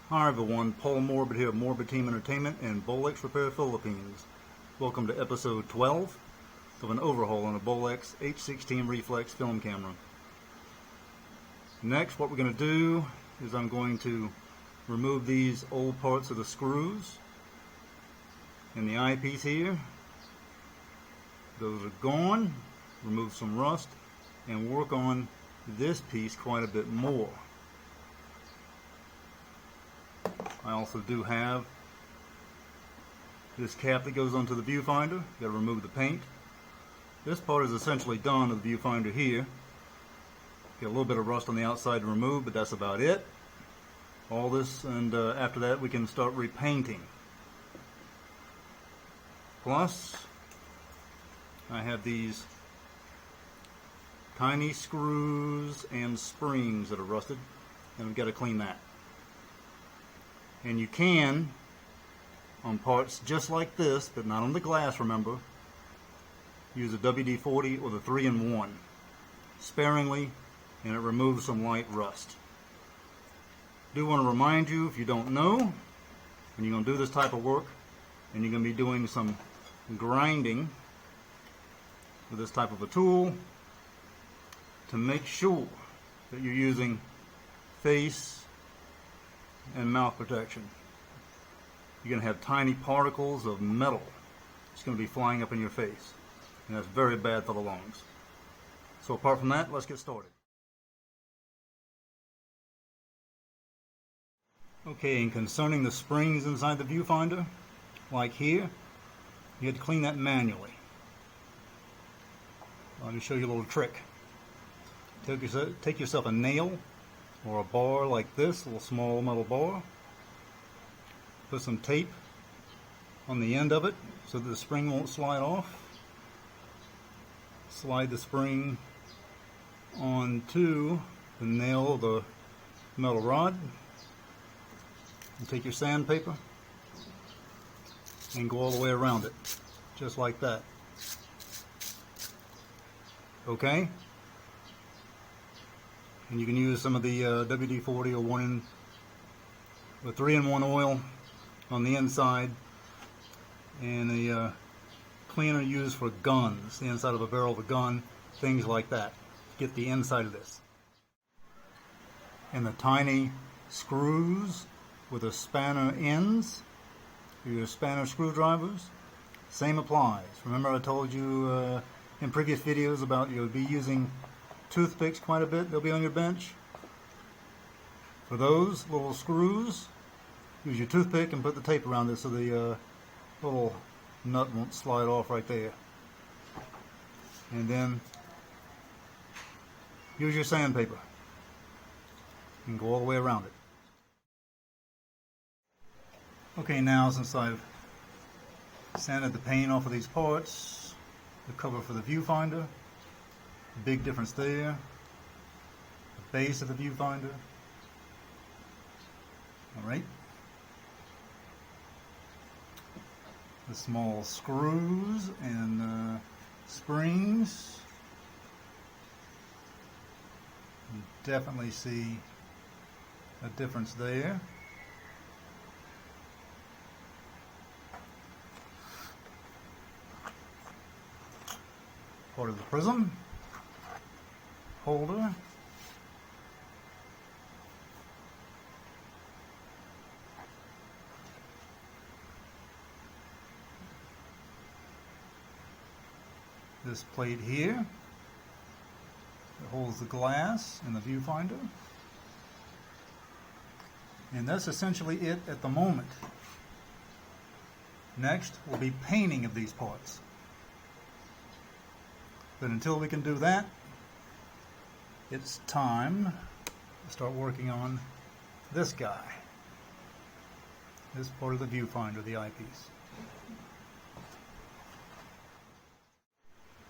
Hi everyone, Paul Morbid here of Morbid Team Entertainment and Bolex Repair Philippines. Welcome to episode 12 of an overhaul on a Bolex H16 Reflex film camera. Next, what we're going to do is I'm going to remove these old parts of the screws and the eyepiece here. Those are gone. Remove some rust and work on this piece quite a bit more. I also do have this cap that goes onto the viewfinder. Got to remove the paint. This part is essentially done with the viewfinder here. Get a little bit of rust on the outside to remove, but that's about it. All this, and after that we can start repainting. Plus, I have these tiny screws and springs that are rusted, and we've got to clean that. And you can, on parts just like this, but not on the glass, remember, use a WD-40 or the 3-in-1 sparingly, and it removes some light rust. Do want to remind you, if you don't know, when you're going to do this type of work, and you're going to be doing some grinding with this type of a tool, to make sure that you're using face and mouth protection. You're going to have tiny particles of metal. It's going to be flying up in your face, and that's very bad for the lungs. So apart from that, let's get started. Okay, and concerning the springs inside the viewfinder, like here, you had to clean that manually. Let me show you a little trick. Take yourself a nail or a bar like this, a little small metal bar. Put some tape on the end of it so that the spring won't slide off. Slide the spring onto the nail of the metal rod. And take your sandpaper and go all the way around it, just like that. Okay? And you can use some of the WD-40 or 3-in-1 oil on the inside, and the cleaner used for guns, the inside of a barrel of a gun, things like that. Get the inside of this. And the tiny screws with the spanner ends, your spanner screwdrivers, same applies. Remember I told you in previous videos about you'll be using toothpicks quite a bit. They'll be on your bench. For those little screws, use your toothpick and put the tape around it so the little nut won't slide off right there. And then use your sandpaper and go all the way around it. Okay, now since I've sanded the paint off of these parts, the cover for the viewfinder, big difference there. The base of the viewfinder. Alright. The small screws and springs. You definitely see a difference there. Part of the prism holder. This plate here that holds the glass in the viewfinder. And that's essentially it at the moment. Next will be painting of these parts. But until we can do that, it's time to start working on this guy. This part of the viewfinder, the eyepiece.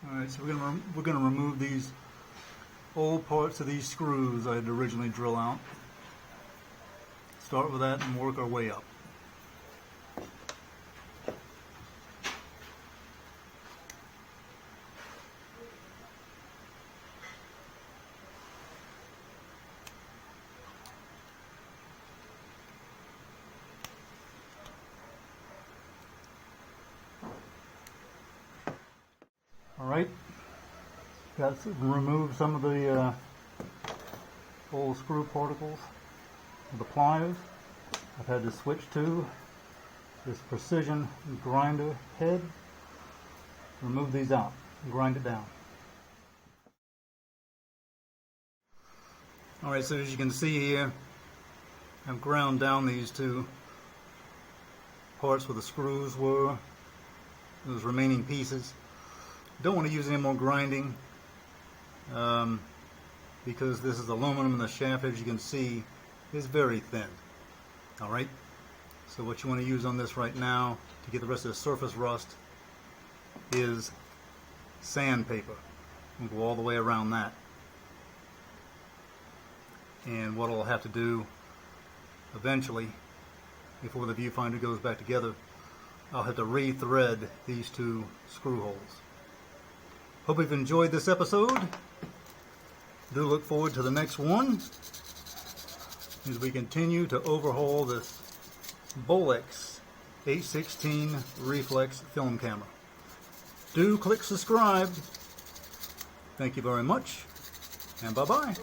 Alright, so we're gonna remove these old parts of these screws I had to originally drill out. Start with that and work our way up. Alright, got to remove some of the old screw particles with the pliers. I've had to switch to this precision grinder head. Remove these out and grind it down. Alright, so as you can see here, I've ground down these two parts where the screws were, those remaining pieces. Don't want to use any more grinding because this is aluminum and the shaft, as you can see, is very thin. Alright, so what you want to use on this right now to get the rest of the surface rust is sandpaper. We'll go all the way around that. And what I'll have to do eventually, before the viewfinder goes back together, I'll have to re-thread these two screw holes. Hope you've enjoyed this episode. Do look forward to the next one as we continue to overhaul this Bolex H16 Reflex film camera. Do click subscribe. Thank you very much, and bye-bye.